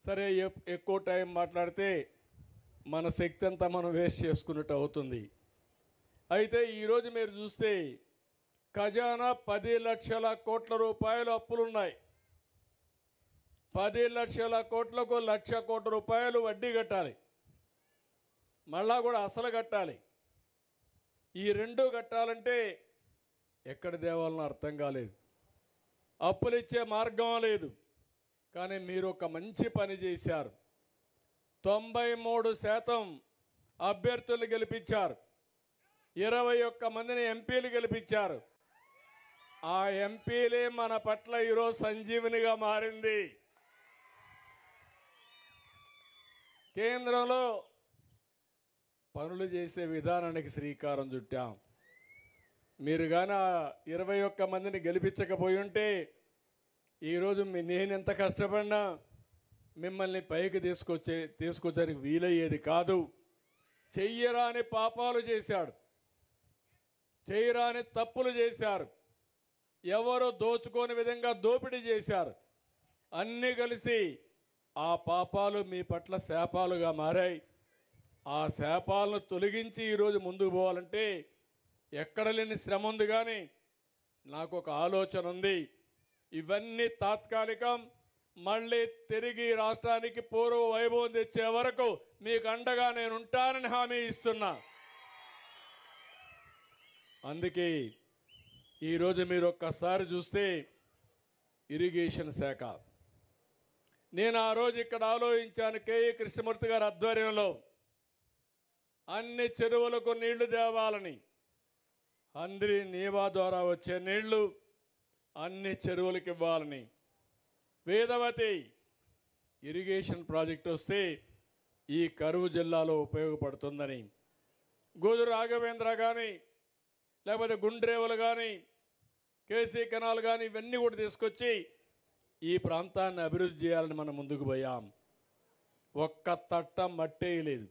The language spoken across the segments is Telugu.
సరే ఎక్కువ టైం మాట్లాడితే మన శక్తి అంతా మనం వేస్ట్ చేసుకున్నట్టు అవుతుంది. అయితే ఈరోజు మీరు చూస్తే ఖజానా 10 లక్షల కోట్ల రూపాయలు అప్పులున్నాయి. 10 లక్షల కోట్లకు 1,00,000 కోట్ల రూపాయలు వడ్డీ కట్టాలి, మళ్ళా కూడా అసలు కట్టాలి. ఈ రెండు కట్టాలంటే ఎక్కడ దేవాలనో అర్థం కాలేదు. అప్పులు ఇచ్చే మార్గం లేదు. కానీ మీరు ఒక మంచి పని చేశారు. 93% అభ్యర్థులు గెలిపించారు. 21 మందిని ఎంపీలు గెలిపించారు. ఆ ఎంపీలే మన పట్ల ఈరోజు సంజీవనిగా మారింది. కేంద్రంలో పనులు చేసే విధానానికి శ్రీకారం చుట్టాం. మీరు కానీ 21 మందిని గెలిపించకపోయి ఉంటే ఈరోజు నేను ఎంత కష్టపడినా మిమ్మల్ని పైకి తీసుకొచ్చడానికి వీలయ్యేది కాదు. చెయ్యరాని పాపాలు చేశాడు, చేయరాని తప్పులు చేశారు, ఎవరు దోచుకోని విధంగా దోపిడీ చేశారు. అన్నీ కలిసి ఆ పాపాలు మీ పట్ల శాపాలుగా మారాయి. ఆ శాపాలను తొలగించి ఈరోజు ముందుకు పోవాలంటే ఎక్కడ లేని శ్రమ ఉంది. కానీ నాకు ఒక ఆలోచన ఉంది. ఇవన్నీ తాత్కాలికం. మళ్ళీ తిరిగి రాష్ట్రానికి పూర్వ వైభవం తెచ్చే వరకు మీకు అండగా నేను ఉంటానని హామీ ఇస్తున్నా. అందుకే ఈరోజు మీరు ఒక్కసారి చూస్తే ఇరిగేషన్ శాఖ, నేను ఆ రోజు ఇక్కడ ఆలోచించాను. కేఈ కృష్ణమూర్తి గారి ఆధ్వర్యంలో అన్ని చెరువులకు నీళ్లు తేవాలని, అందరి నీవా ద్వారా వచ్చే నీళ్లు అన్ని చెరువులకు ఇవ్వాలని, వేదవతి ఇరిగేషన్ ప్రాజెక్ట్ వస్తే ఈ కరువు జిల్లాలో ఉపయోగపడుతుందని, గోదు రాఘవేంద్ర కానీ లేకపోతే గుండ్రేవులు కానీ కేసీ కెనాల్ కానీ ఇవన్నీ కూడా తీసుకొచ్చి ఈ ప్రాంతాన్ని అభివృద్ధి చేయాలని మనం ముందుకు పోయాం. ఒక్క తట్ట మట్టేయలేదు,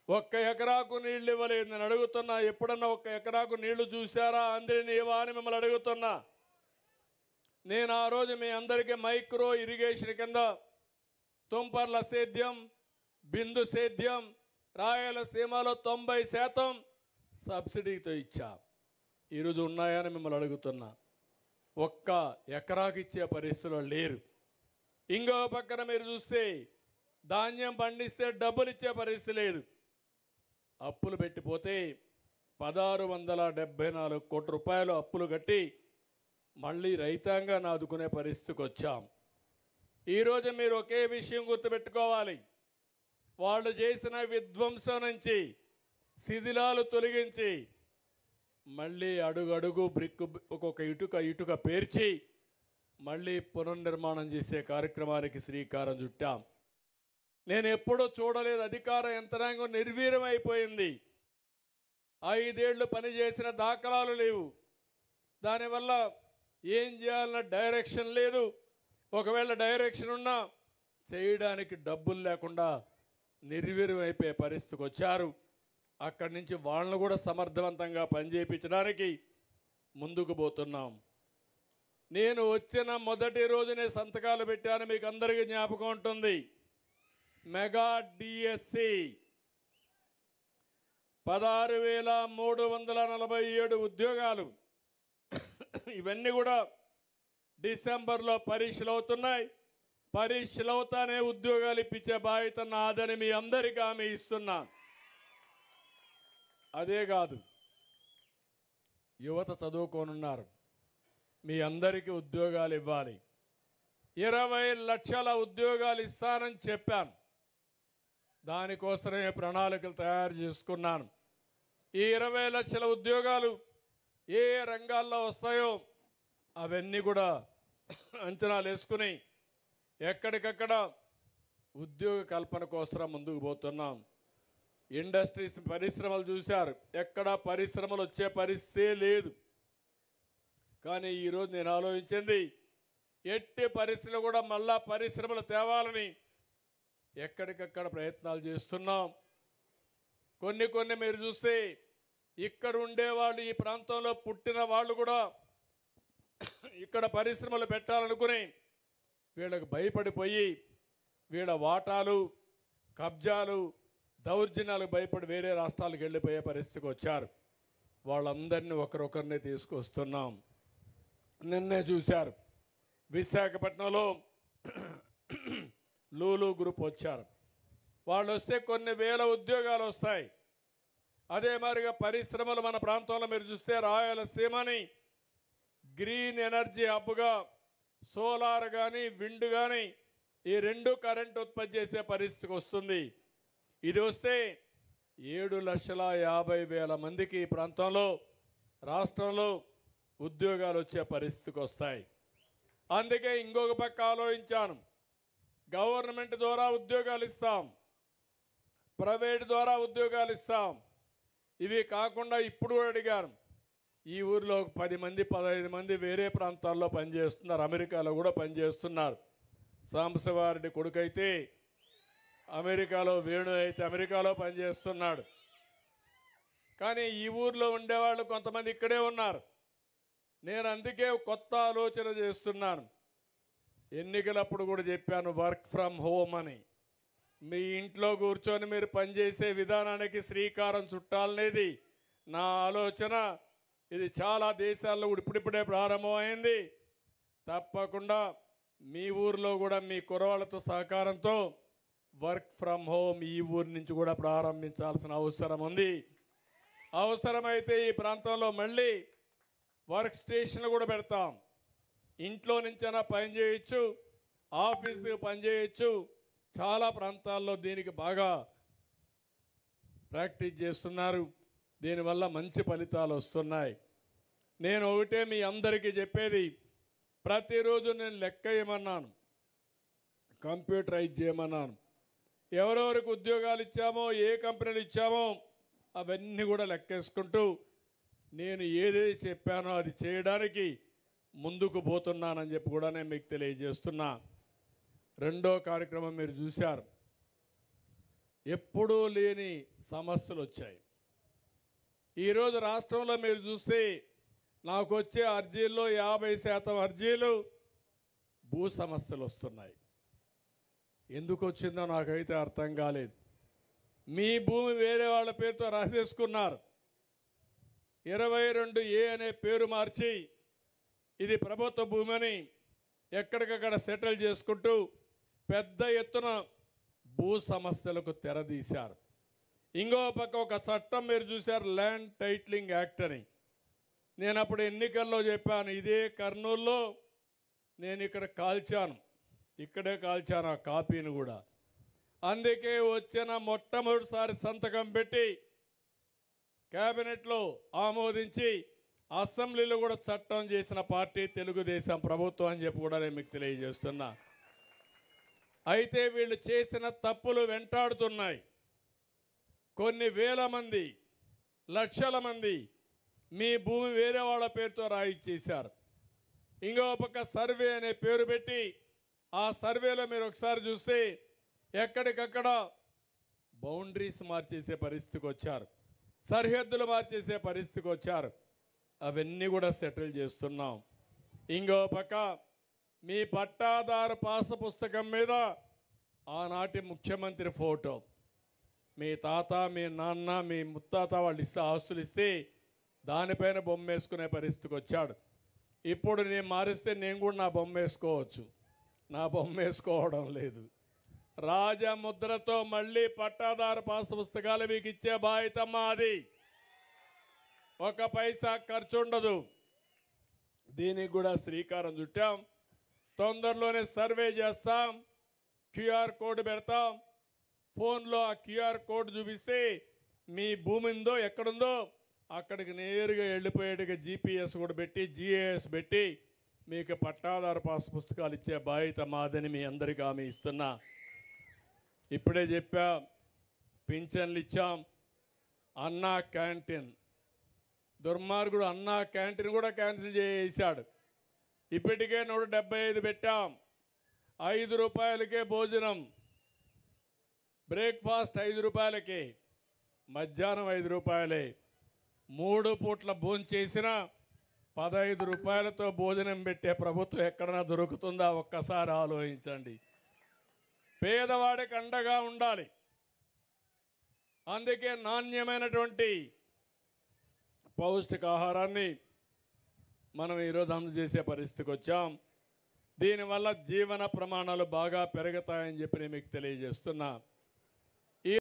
ఒక్క ఎకరాకు నీళ్లు ఇవ్వలేదు. నేను అడుగుతున్నా, ఎప్పుడన్నా ఒక్క ఎకరాకు నీళ్లు చూశారా అందరినీ ఇవ్వా అని మిమ్మల్ని అడుగుతున్నా. నేను ఆ రోజు మీ అందరికీ మైక్రో ఇరిగేషన్ కింద తుంపర్ల సేద్యం, బిందు సేద్యం, రాయలసీమలో 90% సబ్సిడీతో ఇచ్చా. ఈరోజు ఉన్నాయని మిమ్మల్ని అడుగుతున్నా. ఒక్క ఎకరాకు ఇచ్చే పరిస్థితుల్లో లేరు. ఇంకో పక్కన మీరు చూస్తే ధాన్యం పండిస్తే డబ్బులు ఇచ్చే పరిస్థితి లేదు. అప్పులు పెట్టిపోతే 1,674 కోట్ల రూపాయలు అప్పులు కట్టి మళ్ళీ రైతాంగాన్ని ఆదుకునే పరిస్థితికి వచ్చాం. ఈరోజు మీరు ఒకే విషయం గుర్తుపెట్టుకోవాలి. వాళ్ళు చేసిన విధ్వంసం నుంచి శిథిలాలు తొలగించి మళ్ళీ అడుగడుగు ఒక్కొక్క ఇటుక పేర్చి మళ్ళీ పునర్నిర్మాణం చేసే కార్యక్రమానికి శ్రీకారం చుట్టాం. నేను ఎప్పుడూ చూడలేదు. అధికార యంత్రాంగం నిర్వీర్యమైపోయింది. 5 ఏళ్లు పనిచేసిన దాఖలాలు లేవు. దానివల్ల ఏం చేయాలన్న డైరెక్షన్ లేదు. ఒకవేళ డైరెక్షన్ ఉన్నా చేయడానికి డబ్బులు లేకుండా నిర్వీర్యమైపోయే పరిస్థితికి వచ్చారు. అక్కడి నుంచి వాళ్ళను కూడా సమర్థవంతంగా పనిచేయించడానికి ముందుకు పోతున్నాం. నేను వచ్చిన మొదటి రోజునే సంతకాలు పెట్టాను, మీకు అందరికీ జ్ఞాపకం ఉంటుంది. మెగా డిఎస్సి 16,347 ఉద్యోగాలు. ఇవన్నీ కూడా డిసెంబర్లో పరీక్షలు అవుతున్నాయి. పరీక్షలు అవుతానే ఉద్యోగాలు ఇప్పించే బాధ్యత నాదని మీ అందరికీ హామీ ఇస్తున్నా. అదే కాదు, యువత చదువుకోనున్నారు, మీ అందరికీ ఉద్యోగాలు ఇవ్వాలి. 20 లక్షల ఉద్యోగాలు ఇస్తానని చెప్పాను. దానికోసమే ప్రణాళికలు తయారు చేసుకున్నాను. ఈ 20 లక్షల ఉద్యోగాలు ఏ రంగాల్లో వస్తాయో అవన్నీ కూడా అంచనాలు వేసుకుని ఎక్కడికక్కడ ఉద్యోగ కల్పన కోసం ముందుకు పోతున్నాం. ఇండస్ట్రీస్, పరిశ్రమలు చూశారు, ఎక్కడ పరిశ్రమలు వచ్చే పరిస్థితే లేదు. కానీ ఈరోజు నేను ఆలోచించింది, ఎట్టి పరిస్థితులు కూడా మళ్ళా పరిశ్రమలు తేవాలని ఎక్కడికక్కడ ప్రయత్నాలు చేస్తున్నాం. కొన్ని మీరు చూస్తే ఇక్కడ ఉండేవాళ్ళు, ఈ ప్రాంతంలో పుట్టిన వాళ్ళు కూడా ఇక్కడ పరిశ్రమలు పెట్టాలనుకుని వీళ్ళకి భయపడిపోయి వీళ్ళ వాటాలు, కబ్జాలు, దౌర్జన్యాలకు భయపడి వేరే రాష్ట్రాలకు వెళ్ళిపోయే పరిస్థితికి వచ్చారు. వాళ్ళందరినీ ఒకరొకరిని తీసుకొస్తున్నాం. నిన్నే చూశారు, విశాఖపట్నంలో లూలు గ్రూప్ వచ్చారు. వాళ్ళు వస్తే కొన్ని వేల ఉద్యోగాలు వస్తాయి. అదే మాదిరిగా పరిశ్రమలు మన ప్రాంతంలో మీరు చూస్తే రాయలసీమని గ్రీన్ ఎనర్జీ హబ్గా సోలార్ కానీ విండ్ కానీ ఈ రెండు కరెంట్ ఉత్పత్తి చేసే పరిస్థితికి వస్తుంది. ఇది వస్తే 7,50,000 మందికి ఈ ప్రాంతంలో రాష్ట్రంలో ఉద్యోగాలు వచ్చే పరిస్థితికి వస్తాయి. అందుకే ఇంకొక పక్క ఆలోచించాను, గవర్నమెంట్ ద్వారా ఉద్యోగాలు ఇస్తాం, ప్రైవేట్ ద్వారా ఉద్యోగాలు ఇస్తాం. ఇవి కాకుండా ఇప్పుడు కూడా అడిగాను, ఈ ఊరిలో 10 మంది 15 మంది వేరే ప్రాంతాల్లో పనిచేస్తున్నారు, అమెరికాలో కూడా పనిచేస్తున్నారు. సాంబశివారెడ్డి కొడుకైతే అమెరికాలో, వేణు అయితే అమెరికాలో పనిచేస్తున్నాడు. కానీ ఈ ఊర్లో ఉండేవాళ్ళు కొంతమంది ఇక్కడే ఉన్నారు. నేను అందుకే కొత్త ఆలోచన చేస్తున్నాను. ఎన్నికలప్పుడు కూడా చెప్పాను, వర్క్ ఫ్రమ్ హోమ్ అని. మీ ఇంట్లో కూర్చొని మీరు పనిచేసే విధానానికి శ్రీకారం చుట్టాలనేది నా ఆలోచన. ఇది చాలా దేశాల్లో కూడా ఇప్పుడిప్పుడే ప్రారంభమైంది. తప్పకుండా మీ ఊర్లో కూడా మీ కురవాళ్ళతో సహకారంతో వర్క్ ఫ్రమ్ హోమ్ ఈ ఊరి నుంచి కూడా ప్రారంభించాల్సిన అవసరం ఉంది. అవసరమైతే ఈ ప్రాంతంలో మళ్ళీ వర్క్ స్టేషన్లు కూడా పెడతాం. ఇంట్లో నుంచైనా పని చేయొచ్చు, ఆఫీస్కి పని చేయొచ్చు. చాలా ప్రాంతాల్లో దీనికి బాగా ప్రాక్టీస్ చేస్తున్నారు. దీనివల్ల మంచి ఫలితాలు వస్తున్నాయి. నేను ఒకటే మీ అందరికీ చెప్పేది, ప్రతిరోజు నేను లెక్క వేయమన్నాను, కంప్యూటరైజ్ చేయమన్నాను. ఎవరెవరికి ఉద్యోగాలు ఇచ్చామో, ఏ కంపెనీలు ఇచ్చామో అవన్నీ కూడా లెక్కేసుకుంటూ నేను ఏదైతే చెప్పానో అది చేయడానికి ముందుకు పోతున్నానని చెప్పి కూడా నేను మీకు తెలియజేస్తున్నా. రెండో కార్యక్రమం మీరు చూశారు, ఎప్పుడూ లేని సమస్యలు వచ్చాయి. ఈరోజు రాష్ట్రంలో మీరు చూస్తే నాకు వచ్చే అర్జీల్లో 50% అర్జీలు భూ సమస్యలు వస్తున్నాయి. ఎందుకు వచ్చిందో నాకైతే అర్థం కాలేదు. మీ భూమి వేరే వాళ్ళ పేరుతో రాసేసుకున్నారు. 22A అనే పేరు మార్చి ఇది ప్రభుత్వ భూమి అని ఎక్కడికక్కడ సెటిల్ చేసుకుంటూ పెద్ద ఎత్తున భూ సమస్యలకు తెరదీశారు. ఇంకో పక్క ఒక చట్టం మీరు చూశారు, ల్యాండ్ టైటిలింగ్ యాక్ట్ అని. నేను అప్పుడు ఎన్నికల్లో చెప్పాను, ఇదే కర్నూలులో నేను ఇక్కడ కాల్చాను, ఇక్కడే కాల్చాను ఆ కాపీని కూడా. అందుకే వచ్చిన మొట్టమొదటిసారి సంతకం పెట్టి కేబినెట్లో ఆమోదించి అసెంబ్లీలో కూడా చట్టం చేసిన పార్టీ తెలుగుదేశం ప్రభుత్వం అని చెప్పి కూడా నేను మీకు తెలియజేస్తున్నా. అయితే వీళ్ళు చేసిన తప్పులు వెంటాడుతున్నాయి. కొన్ని వేల మంది, లక్షల మంది మీ భూమి వేరే వాళ్ళ పేరుతో రాయిచ్చేశారు. ఇంకో పక్క సర్వే అనే పేరు పెట్టి ఆ సర్వేలో మీరు ఒకసారి చూస్తే ఎక్కడికక్కడ బౌండరీస్ మార్చేసే పరిస్థితికి వచ్చారు, సరిహద్దులు మార్చేసే పరిస్థితికి వచ్చారు. అవన్నీ కూడా సెటిల్ చేస్తున్నాం. ఇంకో పక్క మీ పట్టాదారు పాస్ పుస్తకం మీద ఆనాటి ముఖ్యమంత్రి ఫోటో, మీ తాత, మీ నాన్న, మీ ముత్తాత వాళ్ళు ఇస్తే ఆస్తులు ఇస్తే దానిపైన బొమ్మ వేసుకునే పరిస్థితికి వచ్చాడు. ఇప్పుడు నేను మారిస్తే నేను కూడా నా బొమ్మ వేసుకోవచ్చు. నా బొమ్మ వేసుకోవడం లేదు. రాజముద్రతో మళ్ళీ పట్టాదారు పాస్ పుస్తకాలు మీకు ఇచ్చే బాధ్యత మాది. ఒక పైసా ఖర్చు ఉండదు. దీనికి కూడా శ్రీకారం చుట్టాం. తొందరలోనే సర్వే చేస్తాం, క్యూఆర్ కోడ్ పెడతాం. ఫోన్లో ఆ క్యూఆర్ కోడ్ చూపిస్తే మీ భూమి ఉందో ఎక్కడుందో అక్కడికి నేరుగా వెళ్ళిపోయేట్టుగా జీపీఎస్ కూడా పెట్టి, జీఏఎస్ పెట్టి మీకు పట్టాదారు పాస్ పుస్తకాలు ఇచ్చే బాధ్యత మాదని మీ అందరికీ హామీ ఇస్తున్నా. ఇప్పుడే చెప్పా, పింఛన్లు ఇచ్చాం. అన్నా క్యాంటీన్, దుర్మార్గుడు అన్నా క్యాంటీన్ కూడా క్యాన్సిల్ చేశాడు. ఇప్పటికే 175 పెట్టాం. 5 రూపాయలకే భోజనం, బ్రేక్ఫాస్ట్ 5 రూపాయలకే, మధ్యాహ్నం 5 రూపాయలే. 3 పూట్ల భోజనం చేసిన 15 రూపాయలతో భోజనం పెట్టే ప్రభుత్వం ఎక్కడన్నా దొరుకుతుందా? ఒక్కసారి ఆలోచించండి. పేదవాడికి అండగా ఉండాలి. అందుకే నాణ్యమైనటువంటి పౌష్టికాహారాన్ని మనం ఈరోజు అందజేసే పరిస్థితికి వచ్చాం. దీనివల్ల జీవన ప్రమాణాలు బాగా పెరుగుతాయని చెప్పి నేను మీకు తెలియజేస్తున్నా.